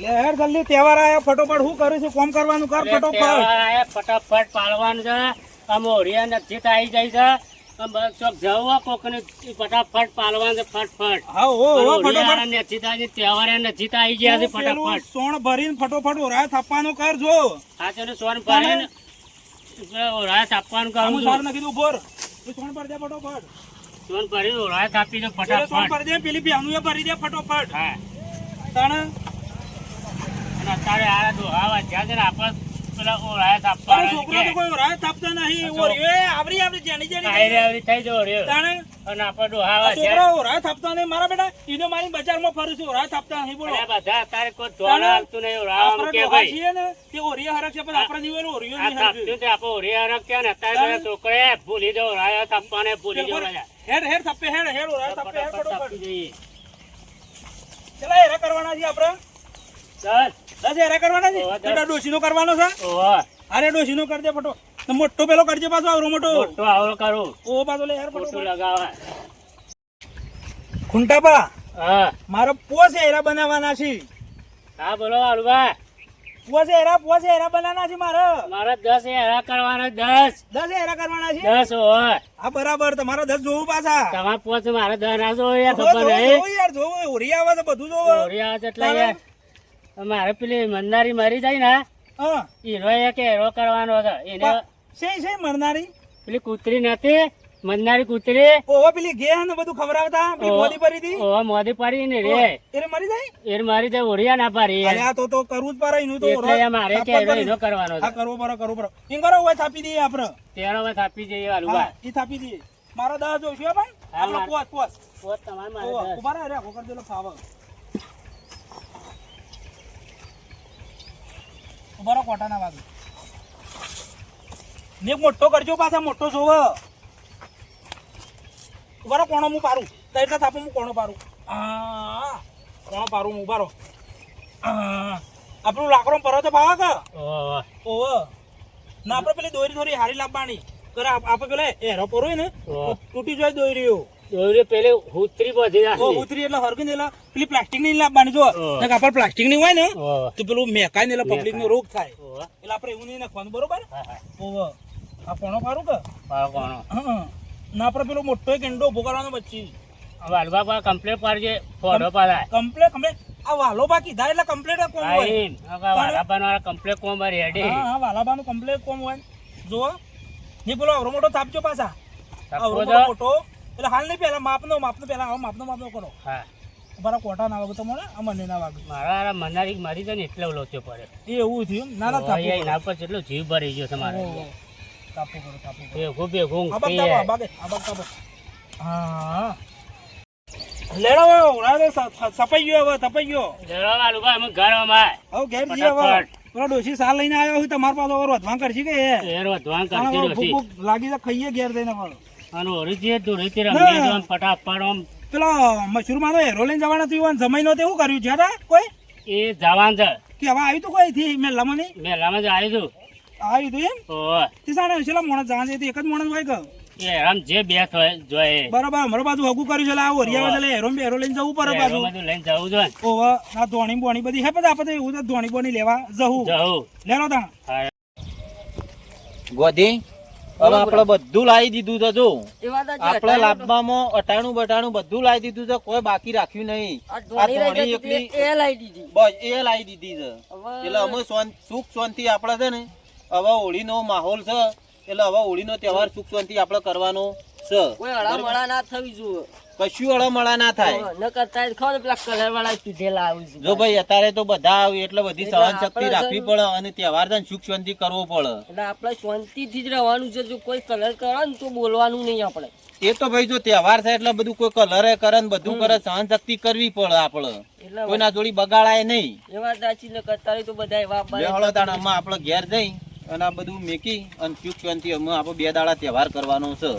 લે હેર જલ્દી તહેવાર આયા ફટોફટ હું કરું છું કોમ કરવાનું કર ફટોફટ ફટાફટ પાડવાનું છે. આમ ઓરિયા નજીક આવી જાય છે. આમ બસ ચોક જવું કોકને ફટાફટ પાડવાનું છે ફટફટ. હા ઓ ઓરિયા નજીક આવી તહેવાર નજીક આવી ગયા છે ફટાફટ. સોણ ભરીને ફટોફટ ઓરાય થાપવાનું કર જો. હા ચલો સોન ભરીને ઓરાય થાપવાનું કરું હું સાર નાખી દઉં બોર તું સોણ ભરી દે ફટોફટ. સોન ભરીને ઓરાય થાપી દે સોણ ફટાફટ. ભરી દે પેલી બેનું એ ભરી દે ફટોફટ. હા તાણ અને અત્યારે આ દોહાવા જ્યાં છે ને આપણે પેલા ઓરાય અરે થાપવાનું છોકરો તો કોઈ ઓરાય થાપતા નહીં ઓરિયો એ આવરી આવરી જેની જેની આવરી થઈ જો ઓરિયો. તાણ અને આપણે દોહાવા છોકરો ઓરાય થાપતા નહીં મારા બેટા ઈનો મારી બજારમાં ફરું છું ઓરાય થાપતા નહીં બોલો બધા અત્યારે કોઈ ધોરણ આવતું નહીં ઓરાવાનું આપણે કે ડોહા ભાઈ. છીએ ને તે ઓરિયા હરક છે પણ આપણે નહીં ઓલો ઓરિયો આ નહીં હરક. થાપતું તે આપણે ઓરિયા હરખ્યા ને અત્યારે બધા છોકરાએ ભૂલી જાઓ રાયા થાપવાને ભૂલી જાઓ બધા. હેડ હેડ થપ્પે હેડ હેડ ઓરાય થપ્પે હેડ ફટાફટ ફટોફટ. થાપી જઈએ. ચલા હેરા કરવાના છે આપણે ચાલ 10 હેરા કરવાના છે ઓવા, દસ. તો ડોશીનો કરવાનો છે ઓહો અરે ડોશીનો કરી દે ફટો તો મોટો પેલો કરજે પાછો આવરો મોટો મોટો આવડો કરું ઓ પાછો લે હેર મોટું ફટો લગાવા. ખૂંટાપા હા મારો પોસ હેરા બનાવવાના છે હા બોલો વાલુભા. પોસ હેરા બનાવવાના છે મારે મારે 10 હેરા કરવાના 10 10 હેરા કરવાના છે 10 ઓહો. હા બરાબર તમારે 10 જોવું પાછા તમારે પોચ મારે 10 ના જોવો યાર જોવો, ખબર જોવો, નહીં. જોવો યાર જોવો ઓરી આવે છે બધું જોવો ઓરિયા જેટલા યાર મારે પેલી મંદારી મરી જાય ને હા હીરો એક હેરો કરવાનો હતો એને છે મરનારી પેલી કૂતરી નથી મંદારી કૂતરી ઓવા પેલી ગે ને બધું ખવડાવતા પેલી મોદી પરી હતી ઓહો મોદી પડી ને રે એને મરી જાય એર મારી જાય ઓરિયા ના પાડી અરે આ તો કરવું જ પડે એનું તો એટલે એ મારે કે હીરો કરવાનો હા છે. કરવો પડે એમ કરો ઓય થાપી દઈએ આપણે તેનો વાત આપી જઈએ વાલુભા. હા ઈ થાપી દઈએ મારો 10 જોઈશું હે પણ હા, આપણો મારે. પોસ પોત તમારે મારે ઓવા 10. ઉભા રહે ખોકર દેલો ફાવ ઉભા રહો કોટાના વાગે ને મોટો કરજો પાછા મોટો જોવો ઉભા રહો કોણો હું પારું તૈરતા થાપો હું કોણો પારું હા કોણો પારું હું ઉભા રહો આપણું લાકડો પરો તો પાવા કે ઓહો. ઓહો ના આપણે પેલી દોરી થોડી હારી લાવવાની કરે આપણે પેલા હેરો પરો ને ઓહો. તૂટી જાય દોરીઓ દોરી પેલી હુતરી બધી ઓ નાખી. ઉતરી એટલે હરગી ને એટલે પેલી પ્લાસ્ટિક ની લાવવાની જો ઓહો. આપણે પ્લાસ્ટિક ની હોય ને ઓહો. તો પેલું મેકાય ને એટલે પબ્લિક નો રોગ થાય ઓહો. એટલે આપણે એવું નહીં નાખવાનું બરોબર હા, હા. ઓહો આ કોણો પારું કે પાડો કોનો. હા ના આપણે પેલો મોટો એક એંડો ઉભો કરવાનો બચ્ચી વાલુભા પર કમ્પ્લેટ પાડજે ફોટો પાડાય. કમ્પ્લેટ આ વાલો બા કીધા એટલે કમ્પ્લેટ કોમ હોય આઈન વાલાબાનો કમ્પ્લેટ કોમ રેડી. હા હા વાલાબાનું કમ્પ્લેટ કોમ હોય જો ને પેલો આવરો મોટો થાપજો પાછા આવરો મોટો એટલે હાલ નહીં પેલા માપનો પેલા આવો માપનો કરો હા બરાબર કોટા ના વાગે તમારે આ મને ના વાગે મારા મનારી મરી જાય ને એટલે લોચો પડે. એ એવું થયું ના ના થાપો એના પર કેટલો જીવ ભરી ગયો તમારે. તાપો કરો ભેગું ભેગું આબાગ તાપો આબાગ તાપો હા લેડો ઓરાડે સપાઈ ગયો હવે તપાઈ ગયો વાલુભા અમે ઘરમાં હવે ઘેર જઈએ હવે પેલો ડોશી સાલ લઈને આવ્યો હોય તમારા પાસે ઓર વધવા કરશી કે ભૂખ લાગી તો ખાઈએ ઘેર જઈને પણ અને ઓરિજિનલ દોરીથી રમી દો ફટાફટ આમ. પેલો મશરૂમ નો હેરો લઈને જવાના થયું જમાઈ નો તેવું કર્યું છે તા કોઈ એ જવાન છે કે હવે આવ્યું તું કોઈ થી મેલામાં નહીં મેલામાં જ આવ્યું હતું. આવ્યું તું એમ ઓહો. તે સાડા છેલ્લા મોણસ જવા છે એક જ મોણસ હોય કે એ આમ જે બે થાય જોઈએ બરાબર અમારો બાજુ હગું કર્યું છે આ ઓરિયા છે હેરો લઈને જવું પડે બાજુ બધું લઈને જવું જોઈએ. ઓવા આ ધોણી બોણી બધી હે બધા આપણે એવું તો ધોણી બોણી લેવા જવું જવું. લેલો તા ગોધી હવે આપણે બધું લાવી દીધું છે જો આપણે લાભમાં અટાણું બટાણું બધું લાવી દીધું છે કોઈ બાકી રાખ્યું નહીં. આ ધોણી એકલી બસ એ લાવી દીધી છે એટલે અમે સુખ શાંતિ આપણે છે ને હવે હોળીનો માહોલ છે એટલે હવે હોળીનો તહેવાર સુખ શાંતિ આપણે કરવાનો છે. કશું અળમળા ના થાય જો ભાઈ અત્યારે તો બધા આવે એટલે બધી સહન શક્તિ રાખવી પડે અને તહેવાર છે ને સુખ શાંતિ કરવો પડે. એટલે આપણે શાંતિથી જ રહેવાનું છે. જો કોઈ કલર કરે ને તો બોલવાનું નહીં આપણે. એ તો ભાઈ જો તહેવાર છે એટલે બધું કોઈ કલરે કરે ને બધું કરે સહન શક્તિ કરવી પડે આપણે. એટલે કોઈના જોડી બગાડાય નહીં. એવા દાચી ને કરતા તો બધા એવા બેહળો તાણ અમે આપણે ઘેર જઈ અને આ બધું મેકી અને સુખ શાંતિ અમે આપણે 2 દાડા તહેવાર કરવાનો છે.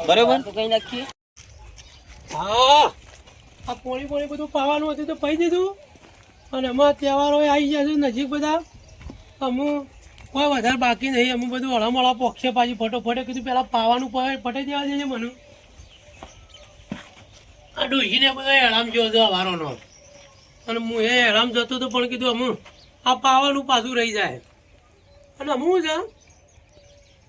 બરોબર? તો કઈ નાખીએ. હા આ પોણી બધું પાવાનું હતું તો પાઈ દીધું અને અમારા તહેવારો આવી ગયા છે નજીક બધા. અમુક કોઈ વધારે બાકી નહીં. અમુક બધું હળમળા પોક્ષે પાછી ફટોફટે કીધું પેલા પાવાનું પટાઈ દેવા દેજે મને. આ ડોહીને બધા હળામ જો હતો વારોનો અને હું એ હેરામ જતો હતો પણ કીધું અમું આ પાવાનું પાછું રહી જાય. અને અમું છે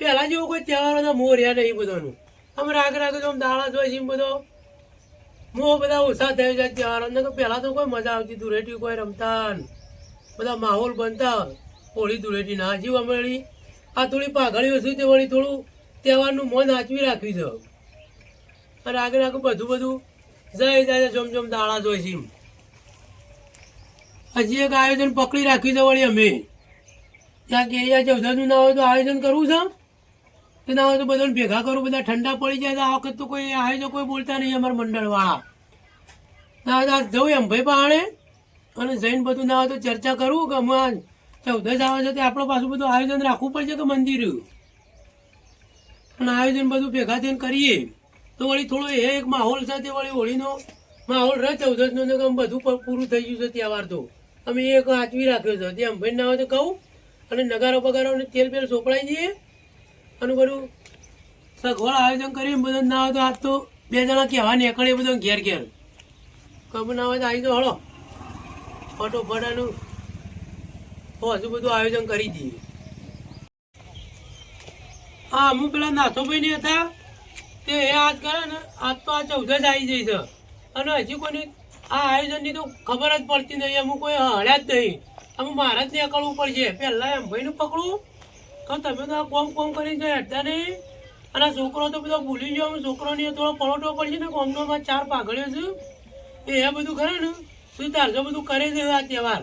પેલા જેવો કોઈ તહેવારો મોહ રહ્યા નહીં બધાનું. આમ રાગ તો આમ દાડા જોઈ છે બધો મોહ બધા ઓછા થઈ જાય તહેવારો. ને તો પેલા તો કોઈ મજા આવતી, ધૂળેટી કોઈ રમતા ને બધા માહોલ બનતા હોળી ધૂળેટી ના. હજી અમારી આ થોડી પાઘડીઓ શું તે વળી થોડું તહેવારનું મોં નાચવી રાખવી છે. અને આગળ બધું જઈ જાય જમ જમ દાડા જોઈ છે. હજી એક આયોજન પકડી રાખ્યું છે વળી અમે ત્યાં કેરિયા ચૌધરનું ના હોય તો આયોજન કરવું છે કે ના હોય તો બધાને ભેગા કરું, બધા ઠંડા પડી જાય. આ વખત તો કોઈ આયોજન કોઈ બોલતા નહીં અમારા મંડળવાળા. ના હોય તો જવું એમ ભાઈ પાણે અને જઈને બધું ના હોય તો ચર્ચા કરવું કે અમે ચૌદસ આવે છે તે આપણે પાછું બધું આયોજન રાખવું પડશે કે મંદિર અને આયોજન બધું ભેગા થઈને કરીએ તો વળી થોડો એ એક માહોલ સાથે વળી હોળીનો માહોલ રહે. ચૌદસનો ને આમ બધું પૂરું થઈ ગયું છે તહેવાર તો અમે એક આચવી રાખ્યો છે. ત્યાં ભાઈ ના હોય તો કહું અને નગારો બગારો ને તેલ બેલ સોપડાઈ દઈએ અને બધું સગવડ આયોજન કરીએ. બધા ના હોય તો આજ તો 2 જણા કહેવા નીકળે બધા ઘેર ઘેર ખબર ના હોય તો આવી તો હળો ફટોફટાનું હજુ બધું આયોજન કરી દઈએ. હા અમુક પેલા નાથોભાઈ ની હતા તે એ આજ કરે ને આજ તો આ 14 આવી જઈ છે અને હજી કોઈની આ આયોજનની તો ખબર જ પડતી નહીં. અમુક કોઈ હળ્યા જ નહીં. અમુક મારે જ નીકળવું પડશે. પહેલાં એમ ભાઈને પકડું તો તમે તો આ કોમ કરીને જાય હટતા નહીં. અને છોકરો તો બધો ભૂલી ગયો. અમે છોકરોની થોડો પલોટવો પડશે ને કોમનોમાં 4 પાઘડ્યો છે એ બધું ખરે ને શું તારજો બધું કરે છે આ તહેવાર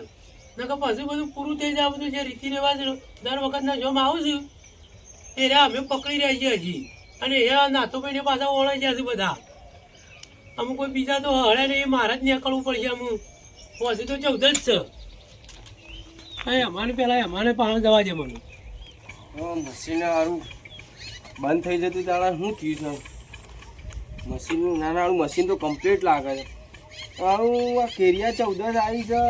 ને કે પછી બધું પૂરું થઈ જાય. બધું જે રીતિ રિવાજ દર વખતના જોમ આવું છું એ રહ્યા અમે પકડી રહ્યા છીએ હજી. અને એ નાથોભાઈને પાછા ઓળાઈ ગયા છે બધા. અમુક કોઈ બીજા તો હળે નહીં, મારે જ નીકળવું પડશે. અમુક પછી તો 14 જ છે. અમારે પેલા અમારે પાણી જવા દે મને. મશીન સારું બંધ થઈ જતું તારા શું થયું છે? મશીનનું નાનું મશીન તો કમ્પ્લીટ લાગે છે. આવું આ કેરિયા 14 આવી છે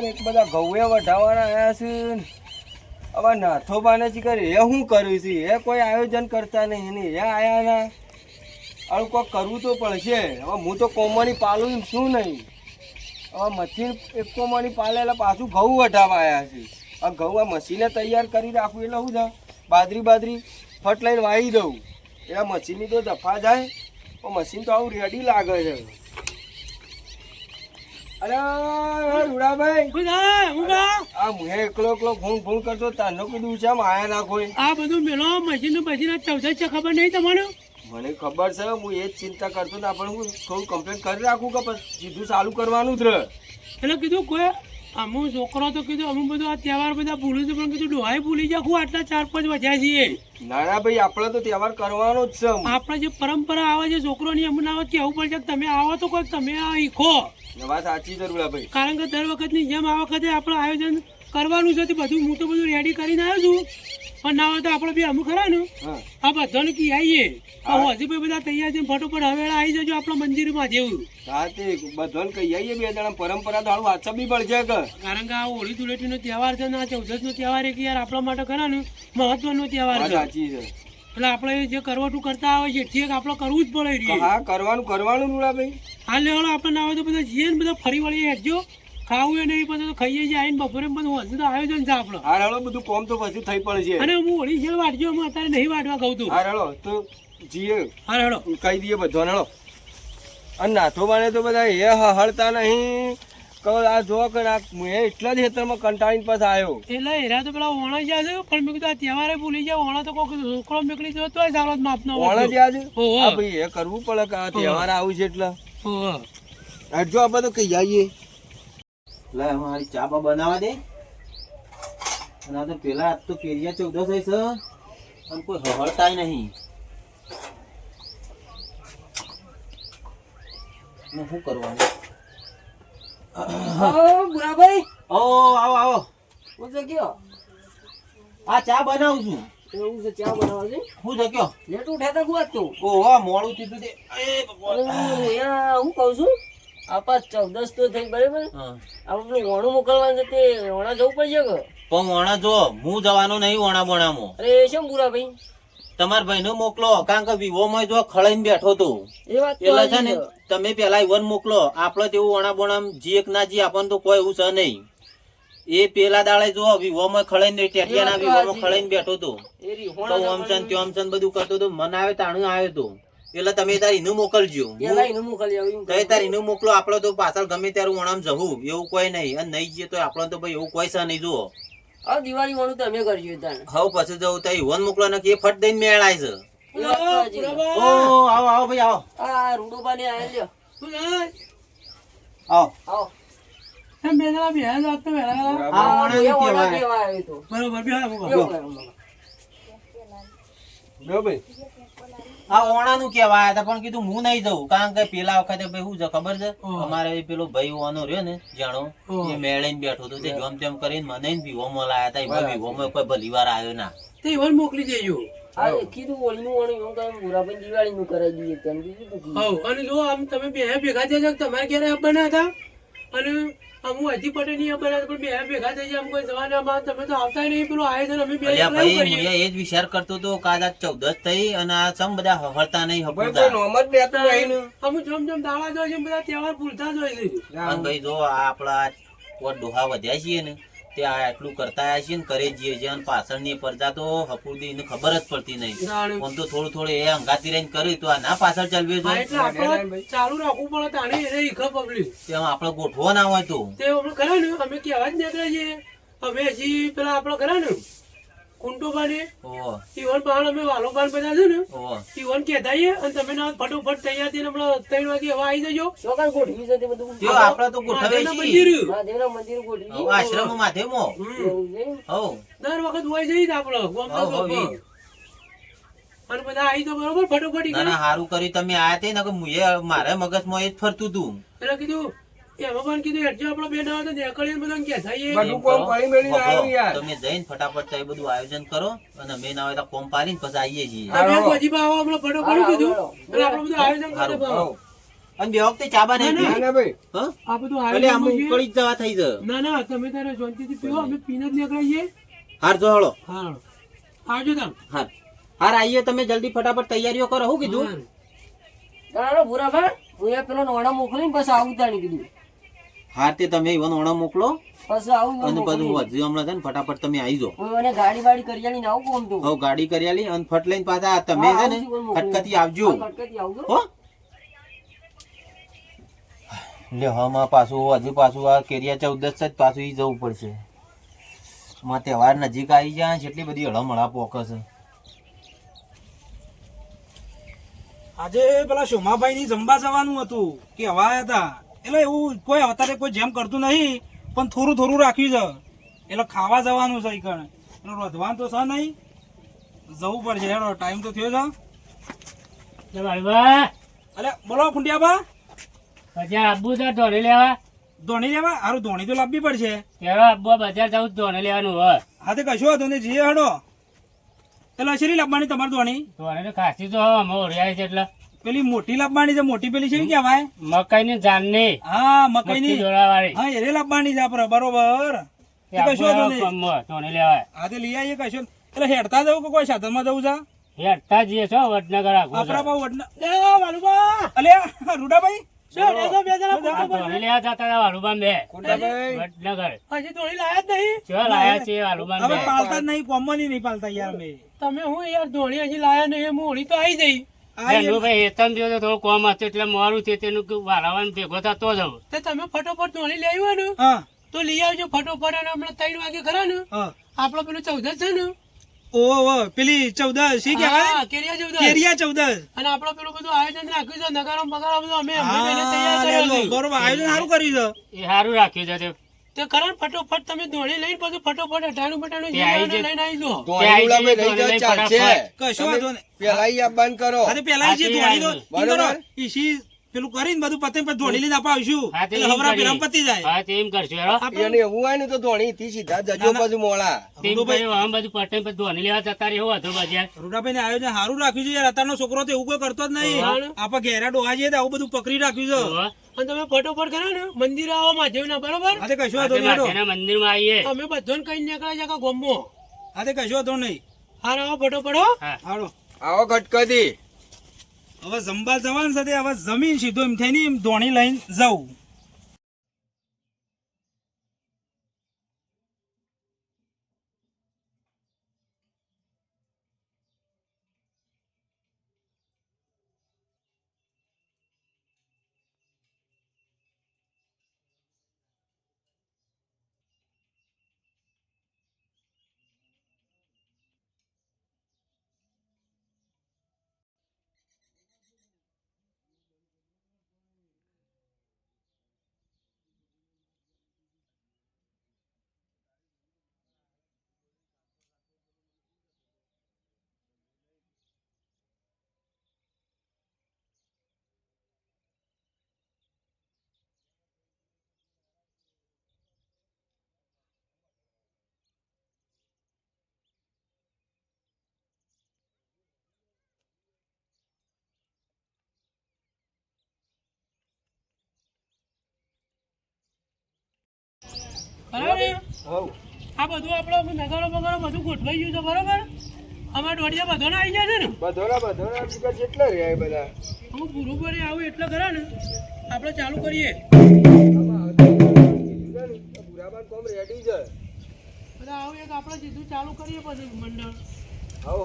ને એક બધા ઘઉં વઢાવવાના આવ્યા છે. હવે નાથોબાને જ કરે એ શું કર્યું છે? એ કોઈ આયોજન કરતા નહીં ને એ આયા ના આવું કોઈ કરવું તો પડશે. હવે હું તો કોમની પાલું શું નહીં. હવે મશીન એક કોમની પાલેલા પાછું ઘઉં વઢાવવા આવ્યા છે. આ ઘઉં આ મશીને તૈયાર કરી રાખવું એટલે શું છે બાદરી ફટ લઈને વાળી દઉં એ મશીનની તો જફા જાય. મશીન તો આવું રેડી લાગે છે. અરે રૂડાભાઈ આ મુહે એકલો ફોન કરતો તારનો કીધું છે આયા ના કોઈ આ બધું મેલો મશીન 14 છે ખબર નહીં તમને? મને ખબર છે. હું એ જ ચિંતા કરતો ને આપણે હું થોડું કમ્પ્લેન કરી રાખું કે પછી સીધું ચાલુ કરવાનું જ રહે. એટલે કીધું કોઈ અમુક છોકરો તો કીધું અમુક બધું આ તહેવાર બધા ભૂલું છે પણ કીધું ડોહાઈ ભૂલી જાખું આટલા 4-5 વધ્યા છીએ. ના ભાઈ આપણે તો તહેવાર કરવાનો જ છે. આપણે જે પરંપરા આવે છે છોકરોની અમને આવે કહેવું પડશે કે તમે આવો તો કોઈ તમે આ શીખો. વાત સાચી જરૂર ભાઈ. કારણ કે દર વખતની જેમ આ વખતે આપણે આયોજન કરવાનું છે બધું હું તો બધું રેડી કરીને આવ્યો છું પણ ના હોય તો આપણે બી અમુક ખરા ને આ બધાને કી આવીએ હજી ભાઈ બધા તૈયાર છે ફટોફટ હવે આવી જજો આપણા મંદિરમાં જેવું. હા તે બધાને કહી આવીએ 2 જણા પરંપરા તો હારું વાંચવી પડશે કે કારણ કે આ હોળી ધૂળેટીનો તહેવાર છે ને આ 14નો તહેવાર એક યાર આપણા માટે ખરા ને મહત્વનો તહેવાર છે. સાચી છે. એટલે આપણે જે કરવટું કરતા આવે છે ઠીક આપણે કરવું જ પડે. હા કરવાનું રૂડાભાઈ. હા લેવડો આપણે ના હોય તો બધા જઈએ ને બધા ફરી વળી હેઠજો ખાવું એ નહીં પછી તો ખાઈએ છીએ આવીને બપોરે બધું હજુ તો આયોજન છે આપણો. હા રેડો બધું કોમ તો પછી થઈ પડશે. અને હું હોળી શેર વાટજો અમે અત્યારે નહીં વાટવા કહું તું. હા રેડો તો જીએ હા રેડો કહી દઈએ બધાને રેડો. અને નાથોબાને તો બધા એ હળતા નહીં કહો આ જો કે હું એટલા જ હેતરમાં કંટાળીને પછી આવ્યો. એટલે એરા તો પેલા ઓણા જ્યાં છે પણ મેં કીધું આ તહેવારે ભૂલી જાય. ઓણા તો કોઈ છોકરો નીકળી જતો તો સારો જ માપનો ઓણા જ્યાં છે હા ભાઈ એ કરવું પડે કે આ તહેવાર આવું છે એટલે જો આપણે તો કહી આવીએ. લે મારી ચા બા બનાવવા દે. અને આ તો પેલા આજ તો કેરિયા 14 છે અને કોઈ હળતાય નહીં. શું કરવાનું? બુરાભાઈ આવો હું તો કયો આ ચા બનાવું છું. એવું છે ચા બનાવવા છે? હું છે કયો લેટ ઉઠાતા ગુઆત તું. ઓહો મોડું થયું તે. હું કહું છું આપા 14 તો થઈ બરાબર. આપણે ઓણું મોકલવાનું છે તે ઓણા જવું પડશે કે પણ વણા જો હું જવાનો નહીં વણા બોણામાં. અરે શું બુરાભાઈ તમારા ભાઈને મોકલો કારણ કે વિવોમાં જો ખળાઈને બેઠો તો એ વાત તો એટલે છે ને સાચી છે. તમે પેલા ઈવન મોકલો. આપડે તેવું ઓણા બોણા જી એક ના જી આપણને તો કોઈ એવું છે નહીં. એ પેલા દાડે જો વિવોમાં ખળાઈને ટેટિયાના વિવોમાં ખળાઈને બેઠો તો એ રીહોણા તો ઓમસન ત્યોમસન બધું કરતો તો મન આવે તાણું આવ્યો તો એટલે તમે તાર એનું મોકલજો. પેલા એનું મોકલી આવું તો તાર એનું મોકલો. આપડે તો પાછળ ગમે ત્યારે ઓણામ જવું એવું કોઈ નહીં. અને નહીં જઈએ તો આપડે તો ભાઈ એવું કોઈ છે નહીં. જુઓ હવે દિવાળી વાળું તમે કરજો તાણ. હવે પછી જવું તો ઈવન મોકલો ને કે એ ફટ દઈને મેળાય છે. એ વાત તો સાચી છે. ઓ આવો આવો ભાઈ આવો આ રૂડોબાને આયા લ્યો. તું જાય આવો. આવો. એમ બે જણા બેહ્યા છો આજ તો વહેલા વહેલા. આ ઓણા એ નું ઓણા કહેવાય. કેવા આવ્યો તો. બરોબર બેહો મૂકો. કેવું કર્યું મને? જો ભાઈ આ ઓણા નું કેવા આયા હતા પણ કીધું હું નહીં જઉં કારણ કે પેલા વખતે ભાઈ શું છે ખબર છે ઓહ. અમારે પેલો ભાઈ ઓનો રહ્યો ને જાણો ઓહ. એ મેળીને બેઠો હતો તે જોમ તેમ કરીને મને વિવોમાં લાયા હતા. એમાં વિવોમાં કોઈ ભલી વાર આવ્યો ના. તે ઈવન મોકલી દેજો. આ કીધું હોળીનું વાણું એવું કાંઈ બુરાભાઈ દિવાળીનું કરાવી દઈએ તેમ બીજું તો કીધું. હવ અને જો આમ તમે બે ભેગા થઈ જાવ તમારે ઘરે આપવાના હતા અને આમ હું હજી પટેલ નહીં આપવાના હતા, પણ બે ભેગા થઈ જાય આમ કોઈ જવાના માં તમે તો આવતા નહીં. પેલું આયોજન અમે બે અલ્યા એકલા ભાઈ કરીએ. હું એ જ વિચાર કરતો હતો કે આજ 14 થઈ અને આ સમ બધા હફળતા નહીં ભાઈ હફળતા. કોઈ નોમ જ દેતું નહીં ને. અમુક જમ જમ દાડા જોઈએ છે બધા તહેવાર ભૂલતા જ હોય છે. અને ભાઈ જો આ આપડા પોટ ડોહા વધ્યા છીએ ને તે આ આટલું કરતા આવ્યા છીએ ને કરે જઈએ છીએ અને પાછળની પરજા તો હપુરદી એને ખબર જ પડતી નહીં. જાણ્યું. આમ તો થોડું થોડું એ અંગાતી રહીને કર્યું તો આ ના પાછળ ચાલવી હા, જોઈએ. એટલે આપણે ચાલુ રાખવું પડે તાણે એને ઈખા પબ્લિક તેમાં આપણે ગોઠવો ના હોય તો તે આપણે કરે ને અમે કહેવા જ નીકળે છીએ. અમે હજી પેલા આપણે કરે ને કુંટોબાને ઓહો, ઈવન પાણ અમે વાલો પાન બધા છે ને ઓહો. ઈવન કહેતા આવીએ અને તમે ના ફટોફટ તૈયાર થઈને હમણાં 3 વાગે હવે આવી જજો. ચોકાન ગોઠવી છે તે બધું. જો આપણે તો ગોઠવે મહાદેવના છીએ મંદિર. મહાદેવના મંદિર ગોઠવી. હવે આશ્રમ માધેમો એવું છે. હવ દર વખત હોય જઈએ આપણે ગામના હવ, હવ, લોકો. અને બધા આવી તો બરોબર ફટોફટ ના ના હારું કરી તમે આયા તે ને કે મુએ મારે મગજમાં એ જ ફરતું હતું. એટલે કીધું એમાં પણ કીધું હેઠજો આપણે બે ના તો નીકળીને બધા કહેતા આવીએ. બધું કોમ પડી મેળીને આવ્યું યાર. તમે જઈને ફટાફટ તો એ બધું આયોજન કરો અને અમે ના હોય તો કોમ પાડીને પછી આવીએ છીએ. તમે પછી પાવો આપણે ફટોફટ કીધું એટલે આપણે બધું આયોજન કરી હારું. પાવો. અને બે વખતે ચાબા નહીં ના ના ભાઈ હા આ બધું એટલે આમ આયોજન ઉકળી જ જવા થઈ છે. ના ના તમે તારે શાંતિથી પીવો અમે પીને જ નીકળીએ. હાર જો હળો હા આવજો તમે. હાર હાર આવીએ તમે જલ્દી ફટાફટ તૈયારીઓ કરો. શું કીધું તારો બુરાભાઈ હું એ પેલો નોણા મોકલીને પછી આવું તાણી કીધું. હાર તે તમે ઈવન ઓણા મોકલો પછી આવું અને મોકલી. પછી હજી હમણાં છે ને ફટાફટ તમે આવી જાઓ. હું મને ગાડી વાડી કરી આલીને આવું કોમ તો. હવે ગાડી કરી આલી અને ફટ લઈને પાછા તમે છે ને ખટખટી આવજો કટકટી આવજો. હો લે હમાં પાછું હજુ પાછું આ કેરિયા 14 જ પાછું ઈ જવું પડશે. માં તહેવાર નજીક આવી જાય છે એટલી બધી હળમળા પોકે છે. આજે પેલા સોમાભાઈ ની જમવા જવાનું હતું કે હવા હતા એટલે એવું કોઈ અત્યારે કોઈ જેમ કરતું નહીં પણ થોડું થોડું રાખ્યું છે એટલે ખાવા જવાનું છે ઈકણ એટલે રોધવાનું તો છે નહીં જવું પડશે હેડો ટાઈમ તો થયો છે. લે વાળુબા, અલે બોલો ખુંડિયાબા પછી આબુ છે ધોને લેવા. ધોણી લેવા હારું ધોણી તો લાવવી પડશે. ત્યારે આબુ બજાર જવું ધોને લેવાનું હોય. હા તે કશો હતો ને જઈએ હેડો એટલે શેરી લાવવાની તમારે ધોણી ધોને તો ખાસી તો અમે ઓળ્યા છે એટલે પેલી મોટી લાવવાની છે મોટી પેલી છે કહેવાય મકાઈ ની જાન ની હા મકાઈ ની જોડા વાળી હા એ લાવવાની છે આપડે બરોબર એ કશો હતો ને ધોને લેવાય. હા તે લઈ આવીએ કશો એટલે હેડતા જવું કે કોઈ સાધનમાં જવું છે હેઠતા જઈએ છો વડનગર આઘું છે. આપડા પાવ વડના લે વાલુબા. અલે રૂડાભાઈ શું બેસો બે જણા આ ફોટો ધોને પાડો. લેવા જતા હતા વાળુબા બે ખોટાભાઈ વડનગર. હજી ધોણી લાયા જ નહીં. ચો લાયા છે વાળુબા હવે બે. પાલતા જ નહીં કોમમાં નહીં પાલતા યાર અમે તમે હું યાર ધોણી હજી લાયા નહીં એમ હોળી તો આવી જઈ. એનું ભાઈ હેતન થયો તો થોડું કોમ હતું એટલે મોડું થયું તેનું વાળાવાનું ભેગો થતો જ હવે. તો તમે ફટોફટ ધોણી લઈ આવ્યો ને હા તો લઈ આવજો ફટોફટ અને હમણાં 3 વાગે ખરા ને હા આપણો પેલું 14 છે ને ઓ પેલી 14 શી કહેવાય હા, કેરિયા 14. કેરિયા 14 અને આપણો પેલું બધું આયોજન રાખ્યું છે નગારો બગારો બધું અમે બેને તૈયાર હા કર્યો લે, છે. બરોબર આયોજન સારું કર્યું છે. એ સારું રાખ્યું છે તે. તે ખરા ને ફટોફટ તમે ધોણી લઈને પછી ફટોફટ અટાણું બટાણું તે આવી લઈને જાય. આવી જાઓ. ધોળીલા ભાઈ લઈ જાઓ ચાલશે. કશો વાંધો નહીં પેલા ઈ આ બંધ કરો હા તે પેલા જે ધોણી તો ઈ કરો બરોબર. ઈસી પેલું કરીને બધું પતે પછી ધોણી લઈને આપા આવશું હા, તે એટલે એમ હવરા કરીએ. પેલા પતી જાય હા તે એમ કરશું હેરો. એને એવું હોય ને તો ધોણી થી સીધા જજો પછી મોળા તેમ કર્યું આમ બધું પટે પછી ધોને લેવા જતા રહ્યું હતું બજાર. રૂડાભાઈ ને આયોજન સારું રાખ્યું છે યાર અત્યારનો છોકરો તો એવું કોઈ કરતો જ નહીં આપણે ઘેરા ડોહા જઈએ તો આવું બધું પકડી રાખ્યું છે હોવે. અને તમે ફટોફટ કરો ને મંદિર આવો મહાદેવના બરોબર હા તે કશો આજે વાંધો નહીં હેડો. માથેના મંદિરમાં આવીએ. અમે બધાને કઈ નીકળ્યા છે કે ગોમમાં. હા તે કશો વાંધો નહીં હાર આવો ફટોફટ હો. હા હાલો આવો ગટકદી. હવે જમવા જવાનું સાથે હવે જમીન સીધો એમ થઈને એમ ધોણી લઈને જવું. બરાબર હવ આ બધું આપણે નગારો બગારો બધું ગોઠવાઈ ગયું છે બરોબર અમારા દોડિયા બધો આવી જાય છે ને બધોના ટૂંકા જેટલા રહ્યા બધા અમુક પૂરું કરી આવું એટલે ખરા ને આપણે ચાલુ કરીએ બુરાબાન કોમ રેડી છે. બધા આવું એક આપણે સીધું ચાલુ કરીએ પછી મંડળ હવ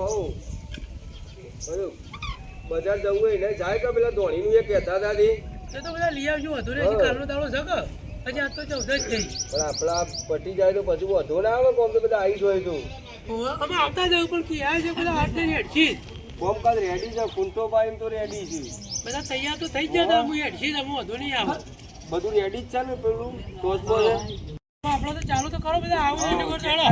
બજાર જવું હોય ને જાય કે પેલા ધોણીનું એ કહેતા હતા તે. એ તો બધા લઈ આવજો વધુ રહે કાલનો દાડો છે કે પછી આજ તો 14 જ થઈ પણ આપણા પટી જાય તો પછી વધુ ના આવે કોમ તો બધા આવી જોઈ તું અમે આવતા જવું પણ ક્યાં છે બધા હાથ ને હેડશી કોમ કાલ રેડી છે કુંતો બાઈ તો રેડી છે બધા તૈયાર તો થઈ ગયા હતા હું હેડશી અમે વધુ નહીં આવે બધું રેડી જ છે ને પેલું ટોચ બોલે આપણે તો ચાલુ તો કરો બધા આવું એટલે ચાલો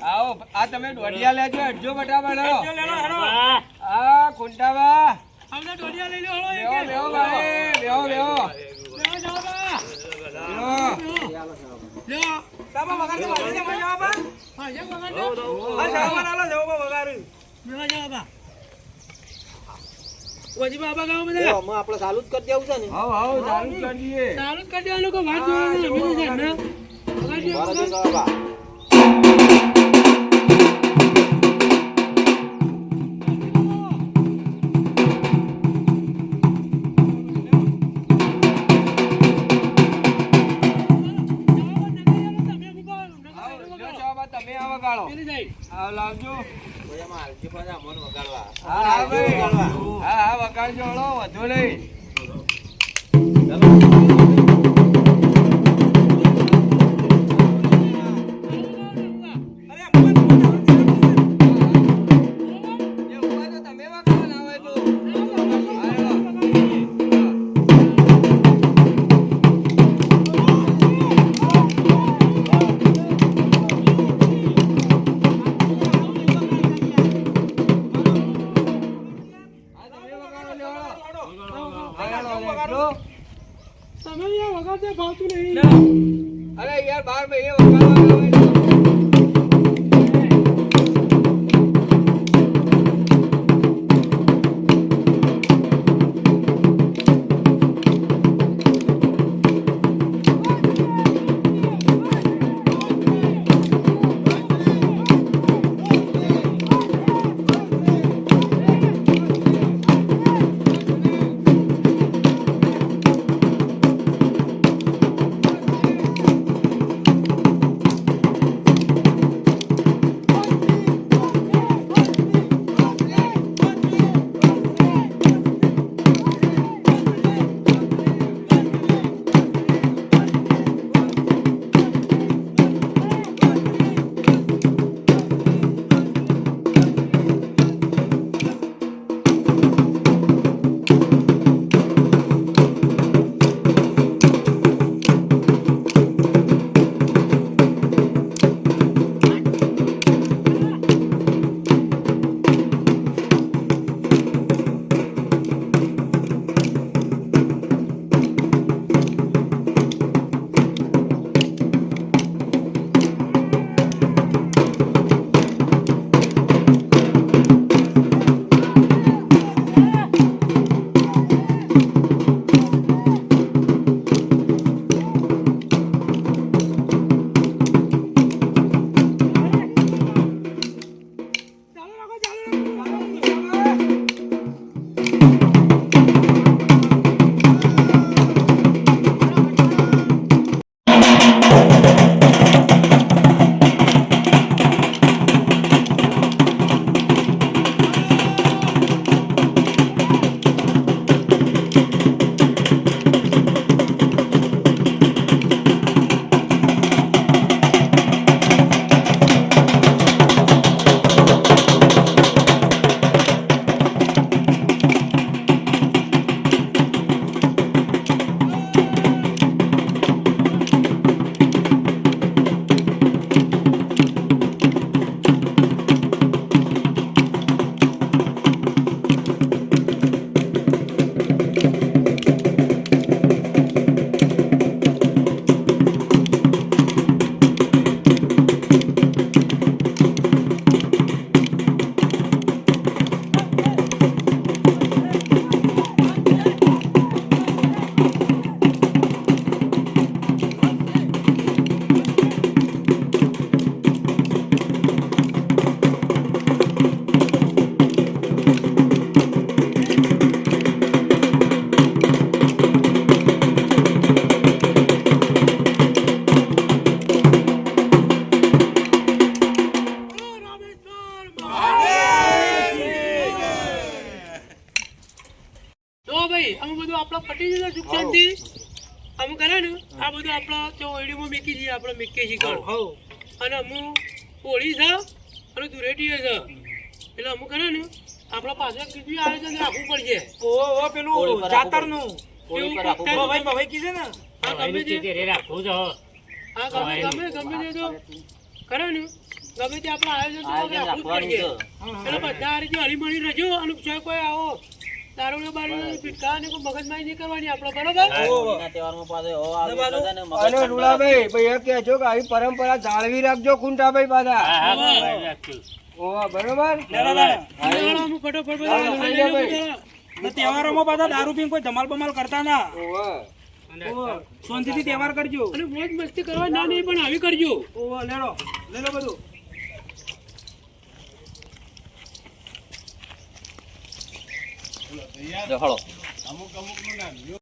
આવો આ તમે દોડિયા લેજો અડજો બટાબા વાહ. આ કુંટાબા આપણે દોડિયા લઈ લો હળો એક બેહો ભાઈ બેહો જાઓ બા લ્યો સાબા વગાડ દે વાળી દે મજા બાબા. હા જે વગર આ સાબા નાલો જાવ વગાડ. બેહો જાઓ બા વજી બાબા ગાવ બધા આપણે ચાલુ જ કરી દેવું છે ને હવ ચાલુ કરી દઈએ ચાલુ જ કરી દેવાનું કે વાત જોવાનું અમે છે ને વગાડજો વગાડ. તમે આ વગાડો પેલી જાય આ લાવજો એમાં હલકી પાછા મન વગાડવા હા ભાઈ હા વગાડજો હળો વધુ નહીં અરે અમ્મા એ ઉભા તો તમે વગાડો ના હોય તો તમે યાર વગાડતે ભાવતું નહીં અરે યાર બાર ભાઈ વગાડવા બધું આપણા ચોવડીમાં મેકી દઈએ, આપણે મેકીએ છીએ ઘર. હઉ. અને અમુક હોળી છે અને ધૂળેટી છે એટલે અમુક કરે ને આપણા પાસે કીધું આયોજન રાખવું પડશે. ઓ પેલું જાતરનું. હોળી પર એવું રાખવું કોકટાઈલ ભવાઈ ભવાઈ કીધે ને. આ ગમે તે ઘેરે રાખવું છે હવે. આ ગમે તે તો કરે ને ગમે તે આપણે આયોજન તો આયોજન રાખવું જ રાખવાનું પડશે. છે. એટલે બધા આ રીતે હળીમળી રહેજો અને જો કોઈ આવો દારૂ બારૂ પીટકા ને કોઈ મગજમારી નહીં કરવાની આપણે, બરોબર? હોળીના તહેવારમાં પાછો એવો આવે છે ને મગજ અને રૂડાભાઈ ભાઈ એ કહેજો કે આવી પરંપરા જાળવી રાખજો કુંટાભાઈ પાછા. હા, હા, રાખશું. ઓવા બરોબર. લેલા લે. અમુક ફટોફટ બધા હા, લઈ હા, લો ભાઈ. બધા. ને તહેવારોમાં પાછા દારૂ પીને કોઈ ધમાલ બમાલ કરતા ના. ઓવા. શાંતિથી તહેવાર કરજો. અને મોજ મસ્તી કરવા ના નહીં પણ આવી કરજો. ઓહો લેલો બધું. હળો